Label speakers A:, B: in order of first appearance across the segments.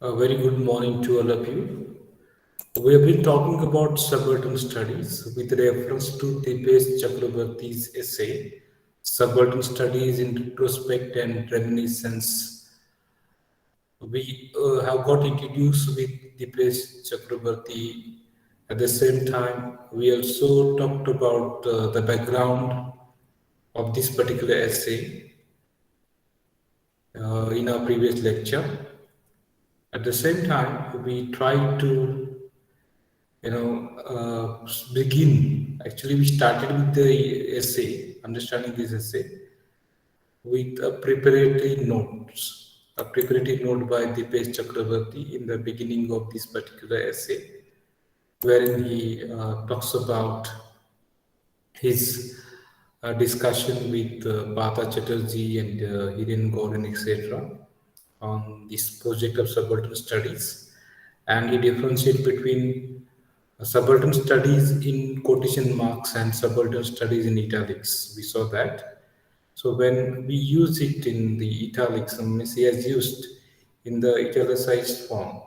A: A very good morning to all of you. We have been talking about subaltern studies with reference to Dipesh Chakrabarti's essay, Subaltern Studies in Retrospect and Reminiscence. We have got introduced with Dipesh Chakrabarti. At the same time, we also talked about the background of this particular essay in our previous lecture. At the same time, we tried to begin. Actually, we started with the essay, understanding this essay, with a preparatory note by Dipesh Chakrabarti in the beginning of this particular essay, wherein he talks about his discussion with Bata Chatterjee and Hiren Gordon, etc., on this project of subaltern studies, and he differentiates between subaltern studies in quotation marks and subaltern studies in italics. We saw that. So when we use it in the italics, means he has used in the italicized form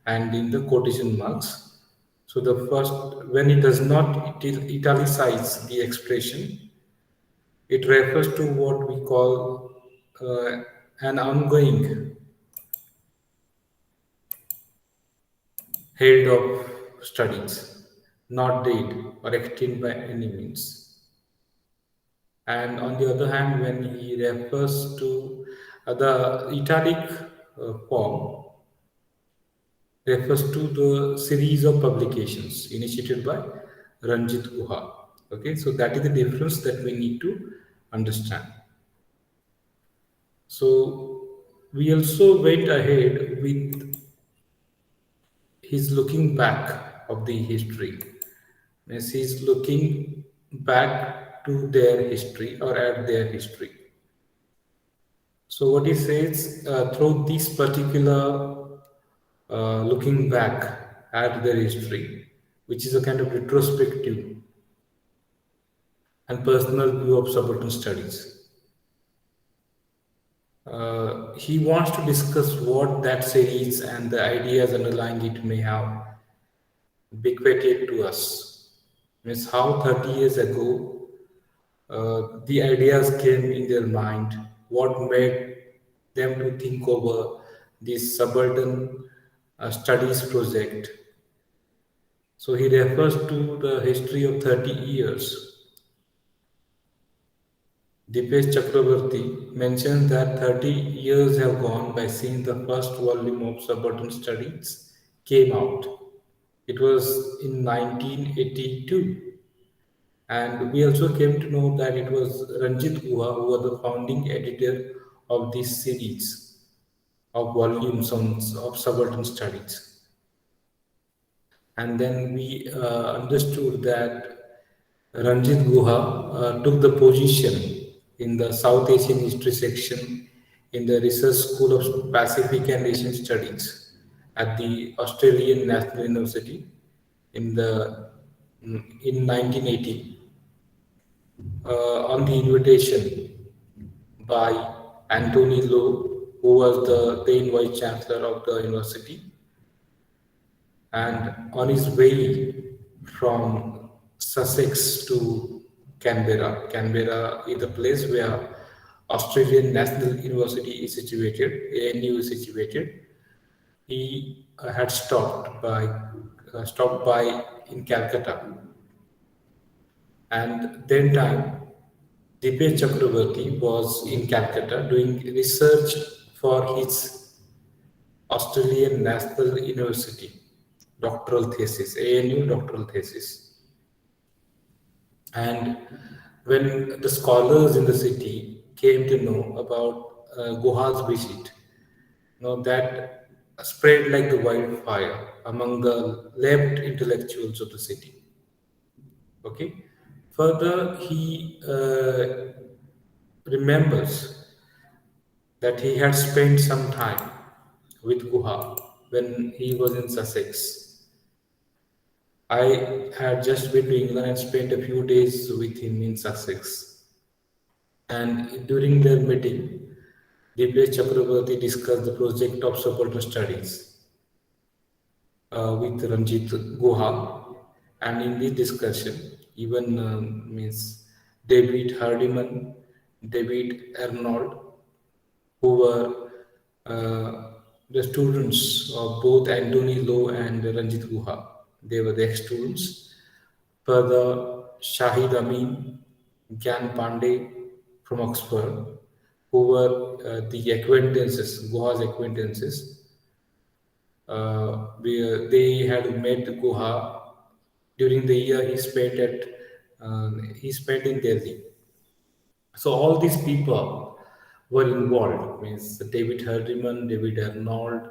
A: and in the quotation marks. So the first, when it does not italicize the expression, it refers to what we call uh, an ongoing head of studies, not dead or extinct by any means. And on the other hand, when he refers to the italic form, refers to the series of publications initiated by Ranjit Guha. Okay, so that is the difference that we need to understand. So we also went ahead with his looking back of the history. Means he's looking back to their history or at their history. So what he says through this particular looking back at their history, which is a kind of retrospective and personal view of subaltern studies. He wants to discuss what that series and the ideas underlying it may have bequeathed to us. Means how 30 years ago the ideas came in their mind, what made them to think over this subaltern studies project. So he refers to the history of 30 years. Dipesh Chakrabarti mentions that 30 years have gone by since the first volume of Subaltern Studies came out. It was in 1982. And we also came to know that it was Ranjit Guha who was the founding editor of this series of volumes of Subaltern Studies. And then we understood that Ranjit Guha took the position in the South Asian History section in the Research School of Pacific and Asian Studies at the Australian National University in the in 1980 on the invitation by Anthony Lowe, who was the then Vice Chancellor of the university, and on his way from Sussex to Canberra. Canberra is the place where Australian National University is situated, ANU is situated. He had stopped by in Calcutta, and then time Dipesh Chakrabarti was in Calcutta doing research for his Australian National University doctoral thesis, ANU doctoral thesis. And when the scholars in the city came to know about Guha's visit, that spread like the wildfire among the left intellectuals of the city. Okay. Further, he remembers that he had spent some time with Guha when he was in Sussex. I had just been to England and spent a few days with him in Sussex. And during their meeting, Dipesh Chakraborty discussed the project of subaltern studies with Ranjit Guha, and in this discussion, even means David Hardiman, David Arnold, who were the students of both Anthony Lowe and Ranjit Guha. They were the ex-students. Further, Shahid Amin, Gyan Pandey from Oxford, who were the acquaintances, Guha's acquaintances. They had met Guha during the year he spent in Delhi. So all these people were involved. Means David Hardiman, David Arnold,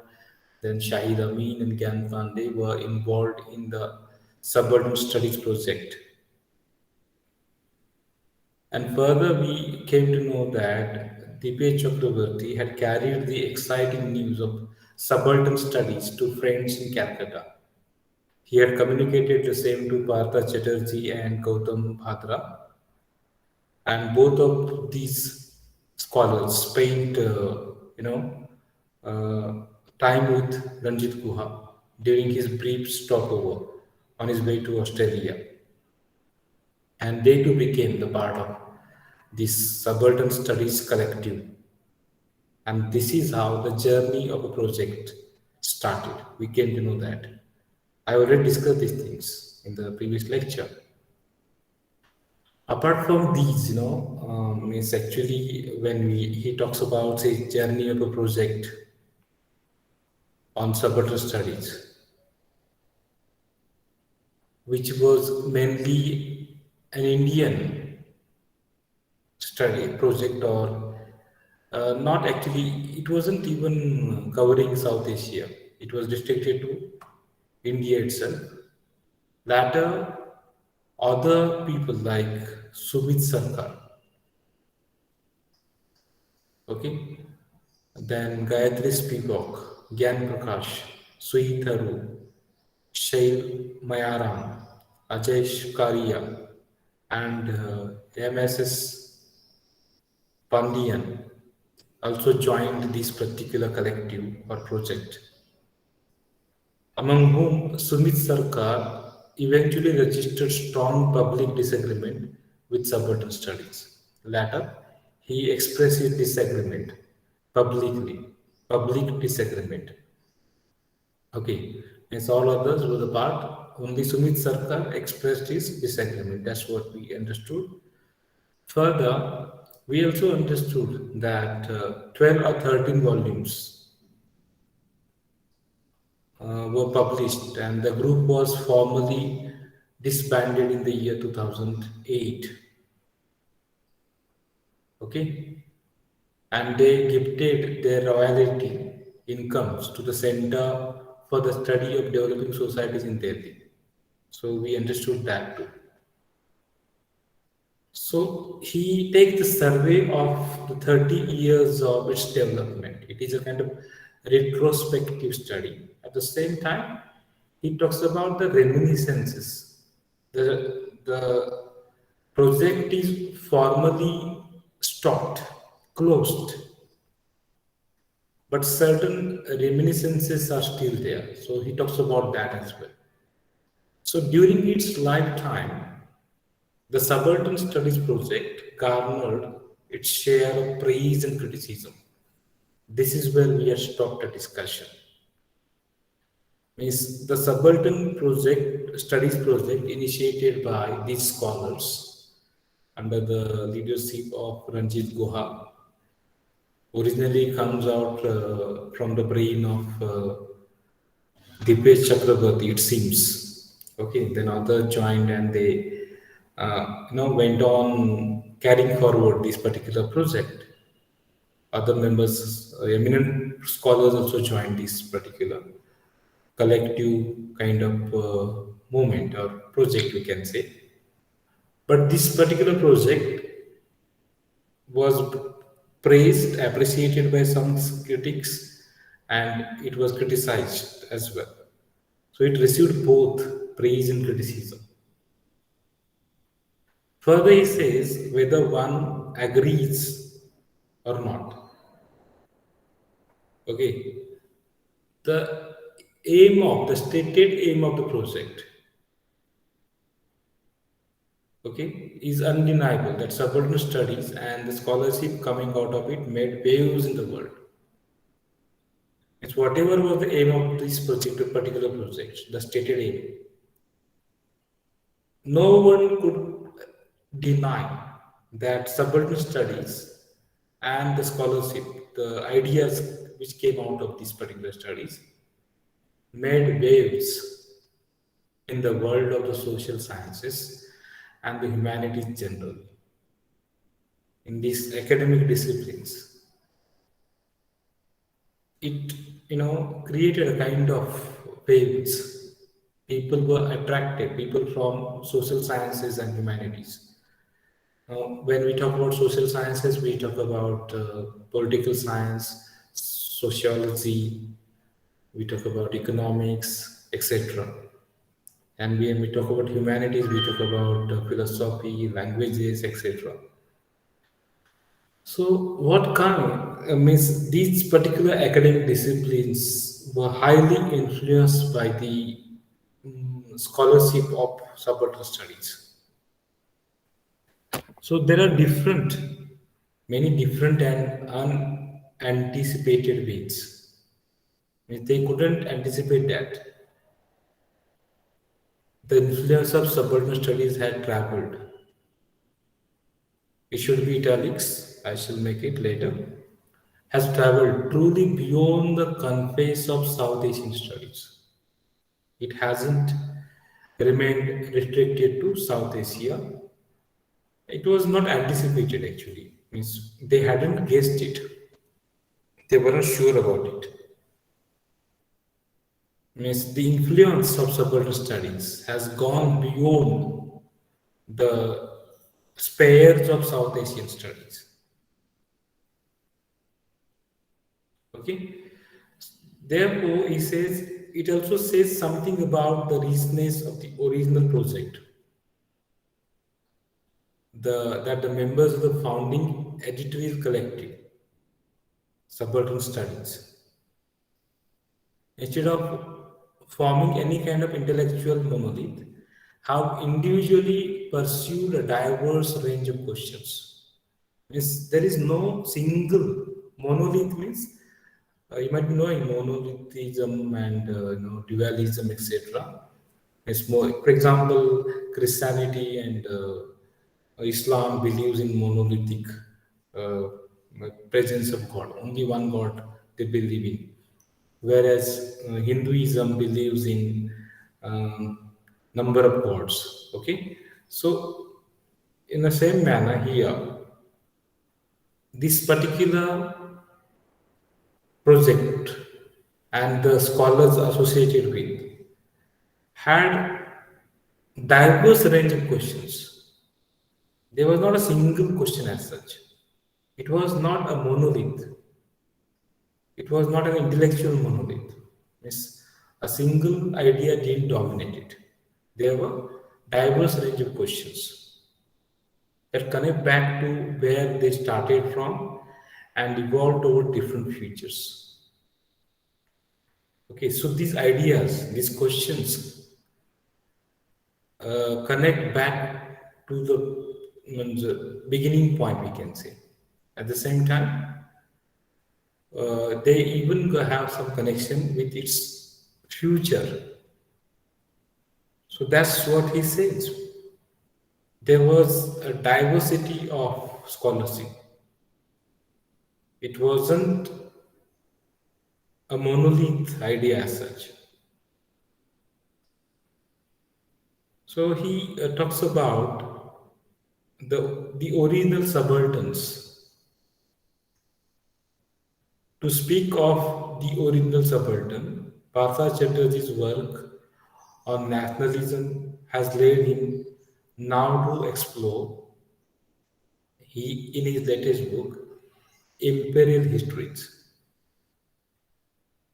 A: then Shahid Amin and Gyan Pandey were involved in the suburban studies project. And further, we came to know that Dipesh Chakraborty had carried the exciting news of subaltern studies to friends in Calcutta. He had communicated the same to Partha Chatterjee and Gautam Bhadra, and both of these scholars spent, time with Ranjit Guha during his brief stopover on his way to Australia, and they too became the part of this subaltern studies collective. And this is how the journey of a project started. We came to know that. I already discussed these things in the previous lecture. Apart from these, is actually when he talks about his journey of a project on subaltern studies, which was mainly an Indian study project, or not actually, it wasn't even covering South Asia. It was restricted to India itself. Later, other people like Sumit Sarkar, okay, then Gayatri Spivak, Gyan Prakash, Sui Tharu, Shail Mayaram, Ajay Karia, and MSS Pandian also joined this particular collective or project, among whom Sumit Sarkar eventually registered strong public disagreement with subaltern studies. Later, he expressed his disagreement publicly, public disagreement. Okay, as all others were the part, only Sumit Sarkar expressed his disagreement. That's what we understood. Further, we also understood that 12 or 13 volumes were published, and the group was formally disbanded in the year 2008. Okay, and they gifted their royalty incomes to the Center for the Study of Developing Societies in Delhi. So we understood that too. So he takes the survey of the 30 years of its development. It is a kind of retrospective study. At the same time, he talks about the reminiscences. The project is formally stopped, closed, but certain reminiscences are still there. So he talks about that as well. So during its lifetime, the Subaltern Studies project garnered its share of praise and criticism. This is where we have stopped the discussion. Means the Subaltern project studies project initiated by these scholars under the leadership of Ranjit Guha originally comes out from the brain of Dipesh Chakraborty, it seems. Okay, then others joined and they went on carrying forward this particular project. Other members, eminent scholars also joined this particular collective kind of movement or project, we can say. But this particular project was praised, appreciated by some critics, and it was criticized as well. So it received both praise and criticism. Further, he says whether one agrees or not. Okay, the stated aim of the project, okay, is undeniable that subaltern studies and the scholarship coming out of it made waves in the world. It's whatever was the aim of this project, particular project, the stated aim. No one could deny that subaltern studies and the scholarship, the ideas which came out of these particular studies, made waves in the world of the social sciences and the humanities generally, in these academic disciplines. It, created a kind of waves. People were attracted, people from social sciences and humanities. When we talk about social sciences, we talk about political science, sociology, we talk about economics, etc. And when we talk about humanities, we talk about philosophy, languages, etc. So, what kind means these particular academic disciplines were highly influenced by the scholarship of subaltern studies. So, there are many different and unanticipated ways. Means they couldn't anticipate that the influence of subaltern studies had traveled. It should be italics. I shall make it later. Has traveled truly beyond the confines of South Asian studies. It hasn't remained restricted to South Asia. It was not anticipated actually. Means they hadn't guessed it. They weren't sure about it. Means the influence of subaltern studies has gone beyond the spheres of South Asian studies. Okay. Therefore, he says it also says something about the richness of the original project. That the members of the founding editorial collective, Subaltern Studies, instead of forming any kind of intellectual monolith, have individually pursued a diverse range of questions. Means there is no single monolith. Means you might be knowing monolithism and dualism, etc. It's more, for example, Christianity and Islam believes in monolithic uh, presence of God, only one God they believe in. Whereas Hinduism believes in number of gods. Okay, so in the same manner here, this particular project and the scholars associated with had diverse range of questions. There was not a single question as such. It was not a monolith. It was not an intellectual monolith. Means a single idea didn't dominate it. There were diverse range of questions that connect back to where they started from and evolved over different futures. Okay, so these ideas, these questions connect back to the beginning point, we can say. At the same time, they even have some connection with its future. So that's what he says. There was a diversity of scholarship. It wasn't a monolith idea as such. So he talks about the original subalterns. To speak of the original subaltern, Partha Chatterjee's work on nationalism has led him now to explore in his latest book, Imperial Histories.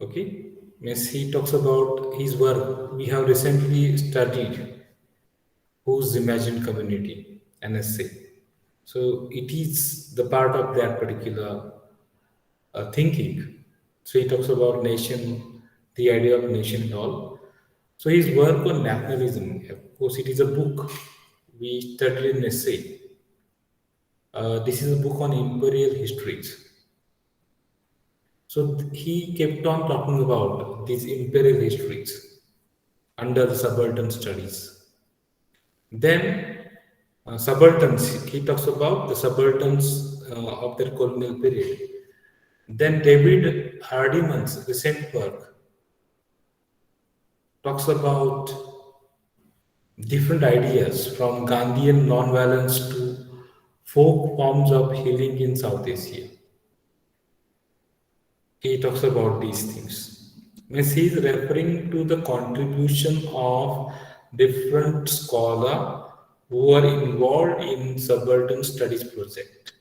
A: Okay, means he talks about his work. We have recently studied Whose Imagined Community, an essay. So it is the part of that particular thinking. So he talks about nation, the idea of nation and all. So his work on nationalism, of course, it is a book we studied in essay. This is a book on imperial histories. So he kept on talking about these imperial histories under the subaltern studies. Then subalterns, he talks about the subalterns of their colonial period. Then David Hardiman's recent work talks about different ideas from Gandhian nonviolence to folk forms of healing in South Asia. He talks about these things. Means he is referring to the contribution of different scholars who are involved in subaltern studies project.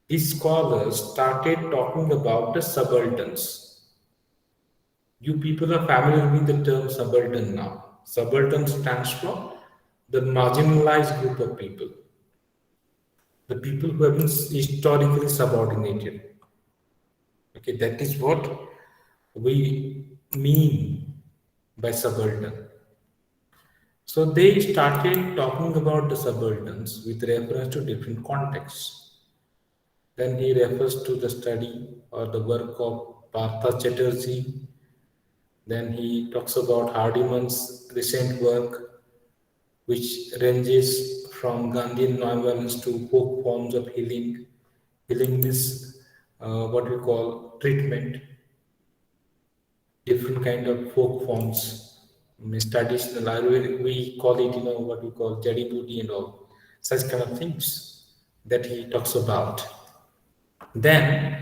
A: These scholars started talking about the subalterns. You people are familiar with the term subaltern now. Subaltern stands for the marginalized group of people, the people who have been historically subordinated. Okay, that is what we mean by subaltern. So they started talking about the subalterns with reference to different contexts. Then he refers to the study or the work of Partha Chatterjee. Then he talks about Hardiman's recent work, which ranges from Gandhian nonviolence to folk forms of healing. Healing is what we call treatment, different kind of folk forms. Means traditional Ayurvedic, we call it, what we call jadi booty and all such kind of things that he talks about. Then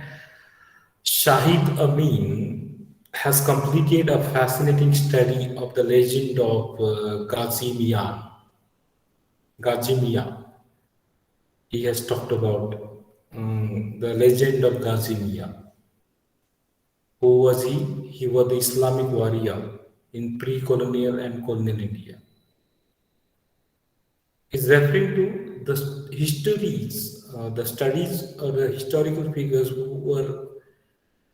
A: Shahid Amin has completed a fascinating study of the legend of Ghazi Mian. Ghazi Mian. He has talked about the legend of Ghazi Mian. Who was he? He was the Islamic warrior in pre-colonial and colonial India. Is referring to the histories, the studies or the historical figures who were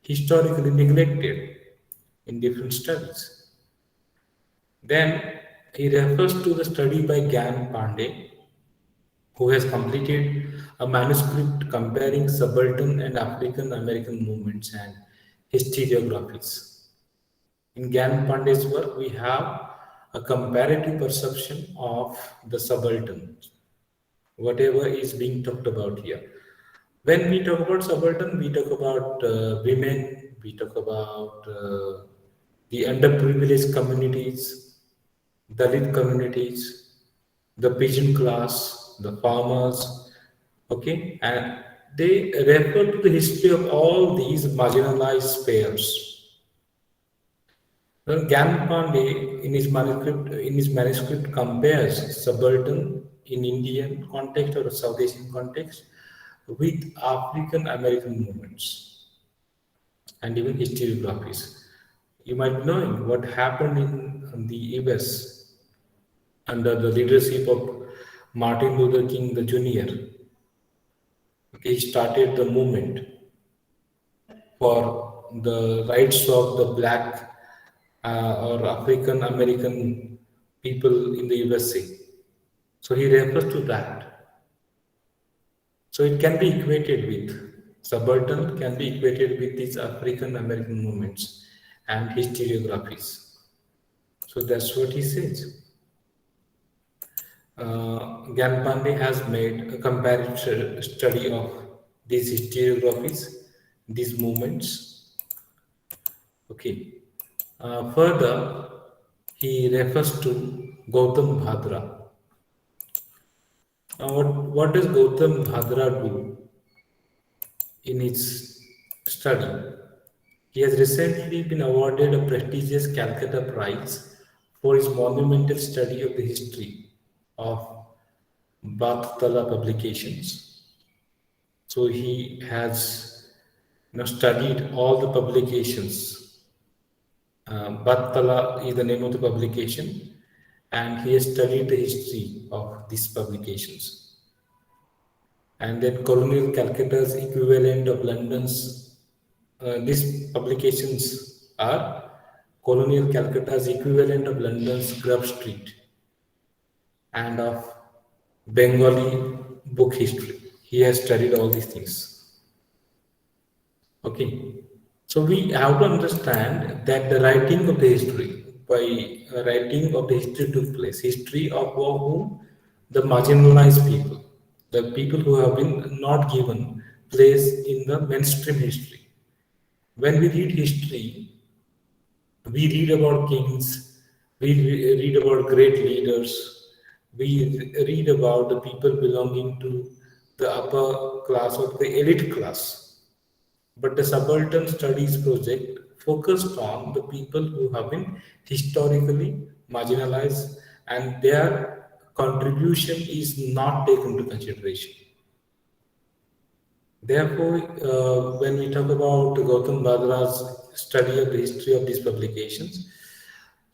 A: historically neglected in different studies. Then he refers to the study by Gyan Pandey, who has completed a manuscript comparing subaltern and African American movements and historiographies. In Gyan Pandey's work, we have a comparative perception of the subaltern, whatever is being talked about here. When we talk about subaltern, we talk about women, we talk about the underprivileged communities, Dalit communities, the pigeon class, the farmers, okay, and they refer to the history of all these marginalized spheres. Well, Gyan Pandey, in his manuscript, compares subaltern in Indian context or South Asian context with African American movements and even historiographies. You might be knowing what happened in the US under the leadership of Martin Luther King the Jr. Okay, he started the movement for the rights of the black or African American people in the USA. So he refers to that. So it can be equated with subaltern can be equated with these African American movements and historiographies. So that's what he says. Gyan Pandey has made a comparative study of these historiographies, these movements. Okay. Further, he refers to Gautam Bhadra. Now, what does Gautam Bhadra do in his study? He has recently been awarded a prestigious Calcutta Prize for his monumental study of the history of Bhattala publications. So he has studied all the publications. Bhattala is the name of the publication, and he has studied the history of these publications. And then colonial Calcutta's equivalent of London's these publications are Colonial Calcutta's equivalent of London's Grub Street and of Bengali book history. He has studied all these things. Okay. So we have to understand that the writing of the history, by writing of the history took place, history of whom the marginalized people, the people who have been not given place in the mainstream history. When we read history, we read about kings, we read about great leaders, we read about the people belonging to the upper class or the elite class. But the Subaltern Studies project focused on the people who have been historically marginalized and their contribution is not taken into consideration. Therefore, when we talk about Gautam Badra's study of the history of these publications,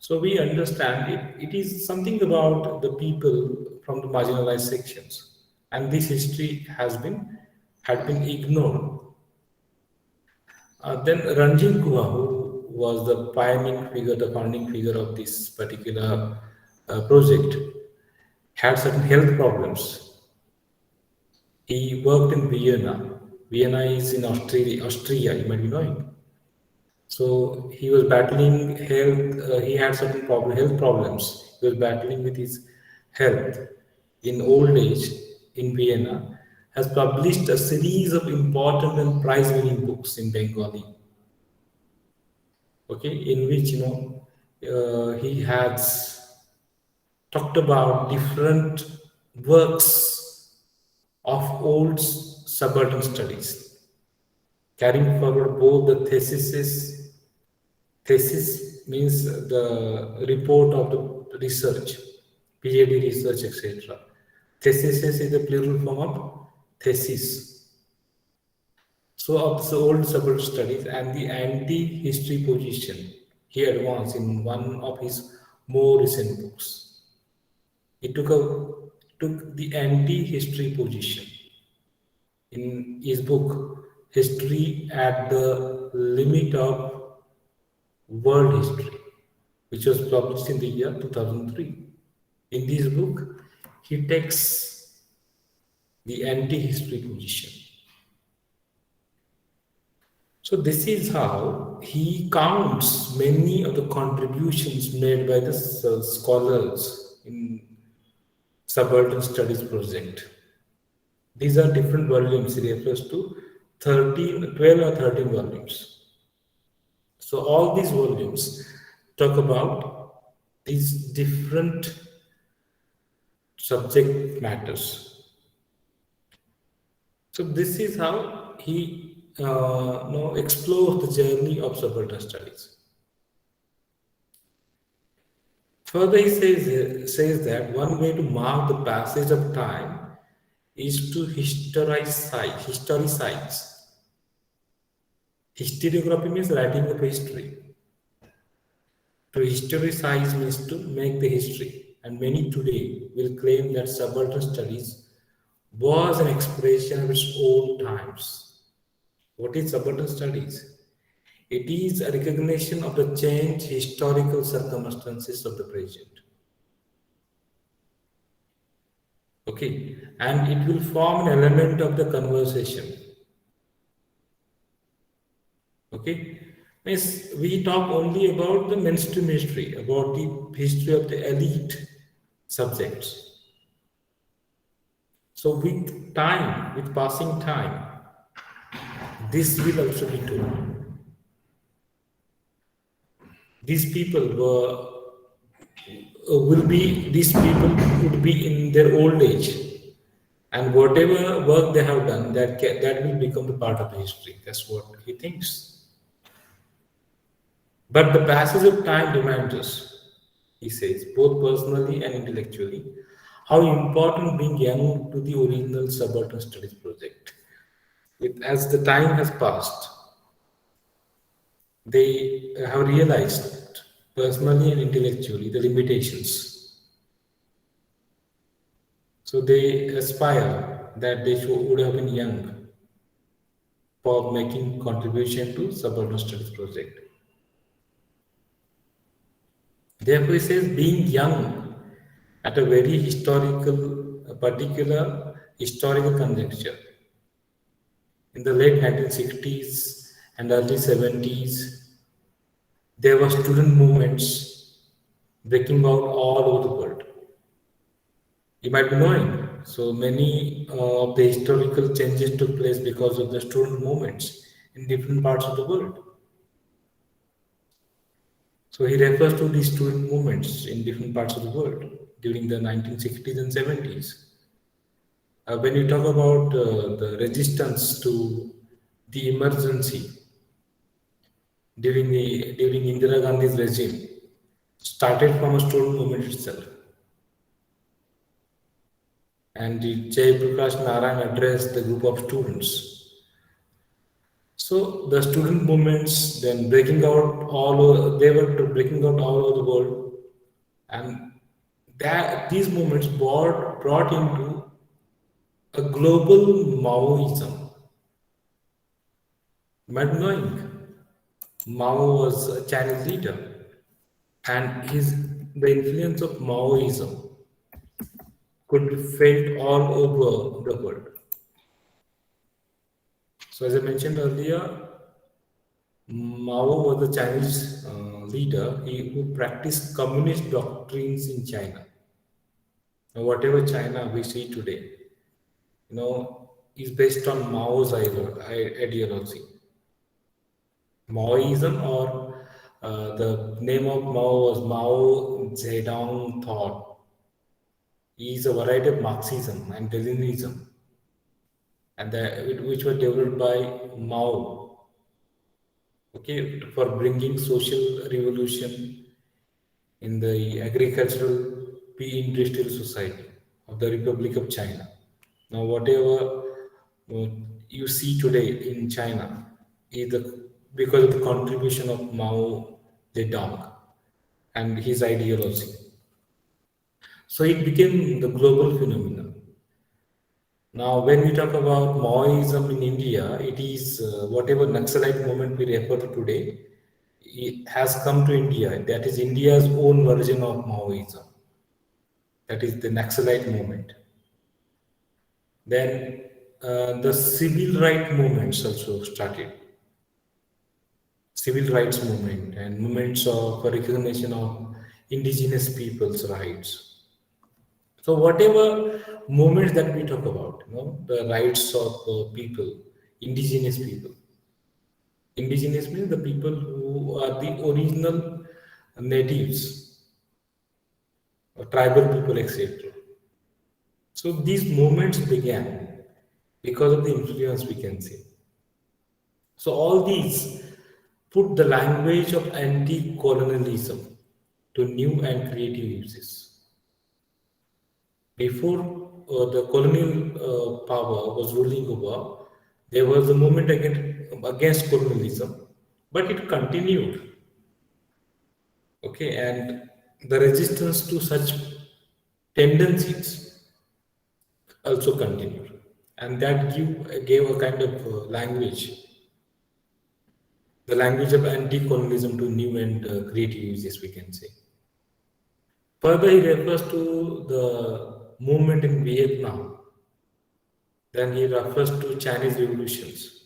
A: so we understand it is something about the people from the marginalized sections, and this history had been ignored. Then Ranjit Guha, who was the pioneering figure, the founding figure of this particular project, had certain health problems. He worked in Vienna. Vienna is in Austria, you might be knowing. So he was battling health. He had certain health problems. He was battling with his health in old age in Vienna. Has published a series of important and prize-winning books in Bengali. Okay, in which he has talked about different works of old subaltern studies, carrying forward both the theses. Thesis means the report of the research, PhD research, etc. Thesis is the plural form of thesis. So of the old suburb studies and the anti-history position he advanced in one of his more recent books. He took the anti-history position in his book History at the Limit of World History, which was published in the year 2003. In this book, he takes the anti-history position. So this is how he counts many of the contributions made by the scholars in Subaltern Studies project. These are different volumes. He refers to 12 or 13 volumes. So all these volumes talk about these different subject matters. So this is how he explores the journey of subaltern studies. Further, he says that one way to mark the passage of time is to historicize. Historiography means writing of history. To historicize means to make the history, and many today will claim that subaltern studies was an expression of its own times. What is subaltern studies? It is a recognition of the changed historical circumstances of the present. Okay, and it will form an element of the conversation. Okay, means we talk only about the mainstream history, about the history of the elite subjects. So with time, with passing time, this will also be told. These people these people would be in their old age, and whatever work they have done, that will become the part of the history. That's what he thinks. But the passage of time demands us, he says, both personally and intellectually, how important being young to the original subaltern studies project. As the time has passed, they have realized personally and intellectually the limitations. So they aspire that they would have been young. for making contribution to subaltern studies project. Therefore, he says being young at a very historical, a particular historical conjuncture in the late 1960s and early 70s, there were student movements breaking out all over the world. You might be knowing. So many of the historical changes took place because of the student movements in different parts of the world. So he refers to these student movements in different parts of the world during the 1960s and 70s. When you talk about the resistance to the emergency during Indira Gandhi's regime, started from a student movement itself. And Jay Prakash Narayan addressed the group of students. So the student movements then breaking out all over, they were breaking out all over the world, and that these movements brought into a global Maoism. You might be knowing Mao was a Chinese leader, and the influence of Maoism could be felt all over the world. So, as I mentioned earlier, Mao was the Chinese leader who practiced communist doctrines in China. Now, whatever China we see today, is based on Mao's ideology. Maoism, or the name of Mao was Mao Zedong thought, is a variety of Marxism and Leninism, and which were developed by Mao, okay, for bringing social revolution in the agricultural pre-industrial society of the Republic of China. Now, whatever uh, you see today in China is because of the contribution of Mao Zedong and his ideology. So it became the global phenomenon. Now, when we talk about Maoism in India, it is whatever Naxalite movement we refer to today, it has come to India. That is India's own version of Maoism. That is the Naxalite movement. Then the civil rights movements also started. Civil rights movement and movements of recognition of indigenous people's rights. So whatever movements that we talk about, the rights of people, indigenous people. Indigenous means the people who are the original natives, or tribal people, etc. So these movements began because of the influence we can see. So all these put the language of anti-colonialism to new and creative uses. Before the colonial power was ruling over, there was a movement against colonialism, but it continued. Okay, and the resistance to such tendencies also continued, and that gave a kind of language, the language of anti-colonialism to new and creative uses, we can say. Further, he refers to the movement in Vietnam. Then he refers to Chinese revolutions.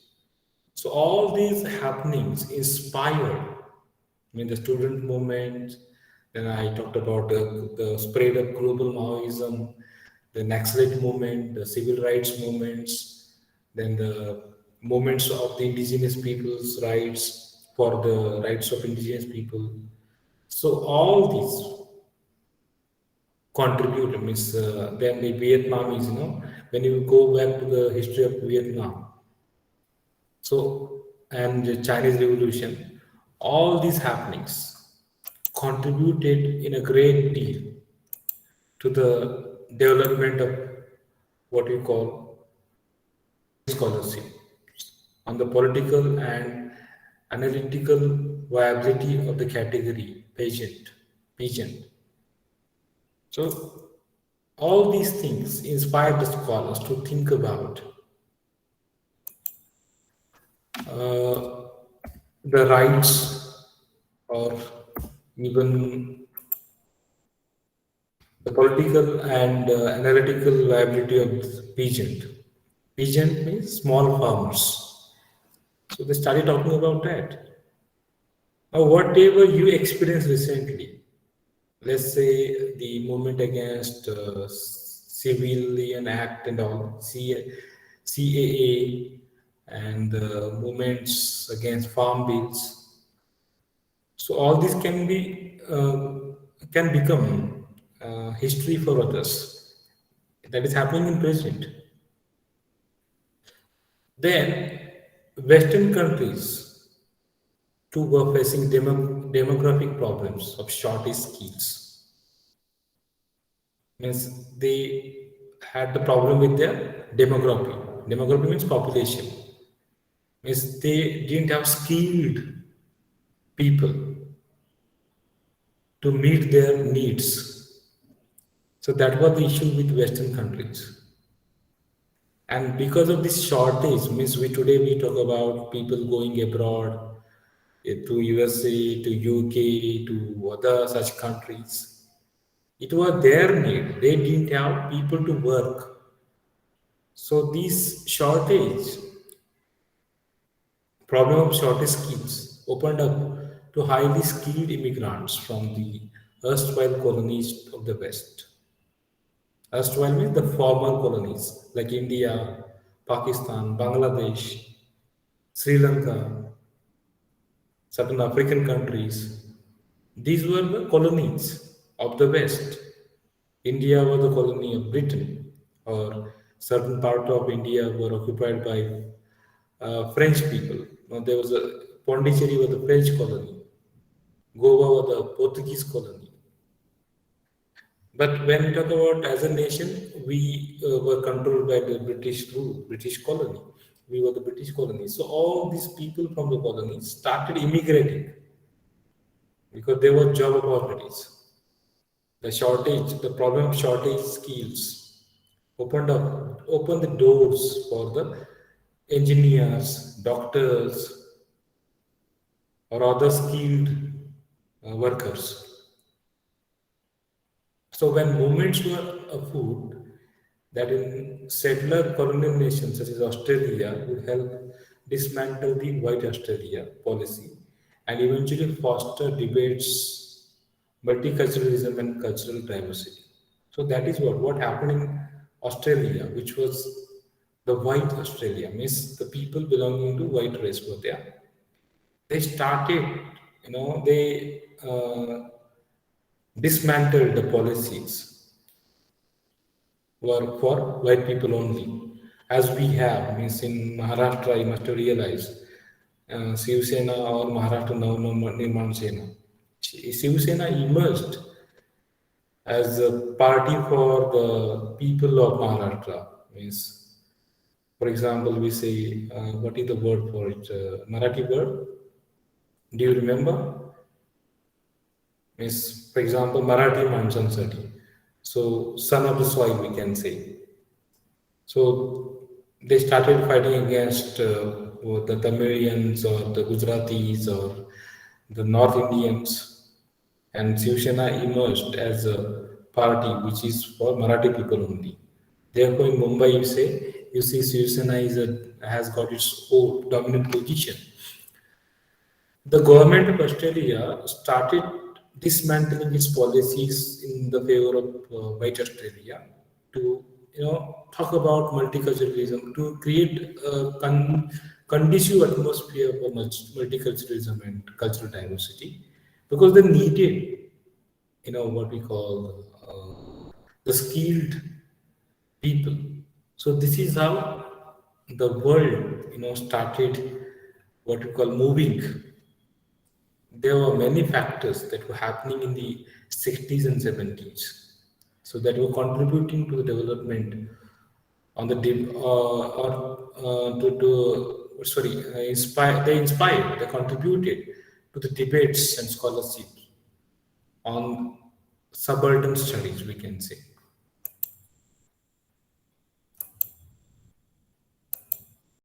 A: So all these happenings inspired, the student movement. Then I talked about the spread of global Maoism, the Naxalite movement, the civil rights movements, then the movements of the indigenous people's rights for the rights of indigenous people. So all these contribute. Means then the Vietnam is, when you go back to the history of Vietnam, so and the Chinese Revolution, all these happenings contributed in a great deal to the development of what we call scholarship on the political and analytical viability of the category pageant. So all these things inspired the scholars to think about uh, the rights or even the political and analytical viability of this peasant. Peasant means small farmers. So they started talking about that. Now, whatever you experienced recently, let's say the movement against Civilian Act and all, CAA, and the movements against farm bills. So all this can become history for others. That is happening in present. Then Western countries too were facing demographic problems of shortage skills. Means they had the problem with their demography. Demography means population. Means they didn't have skilled people to meet their needs. So that was the issue with Western countries. And because of this shortage, means we talk about people going abroad to USA, to UK, to other such countries. It was their need. They didn't have people to work. So this problem of shortage skills opened up to highly skilled immigrants from the erstwhile colonies of the West. Erstwhile means the former colonies like India, Pakistan, Bangladesh, Sri Lanka, certain African countries. These were the colonies of the West. India was the colony of Britain, or certain part of India were occupied by French people. Now, there was a Pondicherry was the French colony, Goa was the Portuguese colony. But when we talk about as a nation, we were controlled by the British rule, British colony. We were the British colony. So all these people from the colonies started immigrating because there were job opportunities. The problem of shortage skills opened the doors for the engineers, doctors, or other skilled workers. So when movements were afoot, that in settler colonial nations such as Australia would help dismantle the white Australia policy and eventually foster debates, multiculturalism and cultural diversity. So that is what happened in Australia, which was the white Australia, means the people belonging to white race were there. They started, they dismantled the policies were for white people only. As we have, means in Maharashtra, you must have realized, Shiv Sena or Maharashtra Nirman Sena. Shiv Sena emerged as a party for the people of Maharashtra. Means, for example, we say, what is the word for it? Marathi word? Do you remember? Means, for example, Marathi Mansansati. So, son of the soil, we can say. So, they started fighting against the Tamilians or the Gujaratis or the North Indians, and Shiv Sena emerged as a party which is for Marathi people only. Therefore, in Mumbai, you see Shiv Sena has got its own dominant position. The government of Australia started dismantling its policies in the favor of white Australia to talk about multiculturalism, to create a conducive atmosphere for multiculturalism and cultural diversity, because they needed what we call the skilled people. So this is how the world started what we call moving. There were many factors that were happening in the 60s and 70s, so that were contributing to the development on the or to sorry they contributed to the debates and scholarship on subaltern studies, we can say.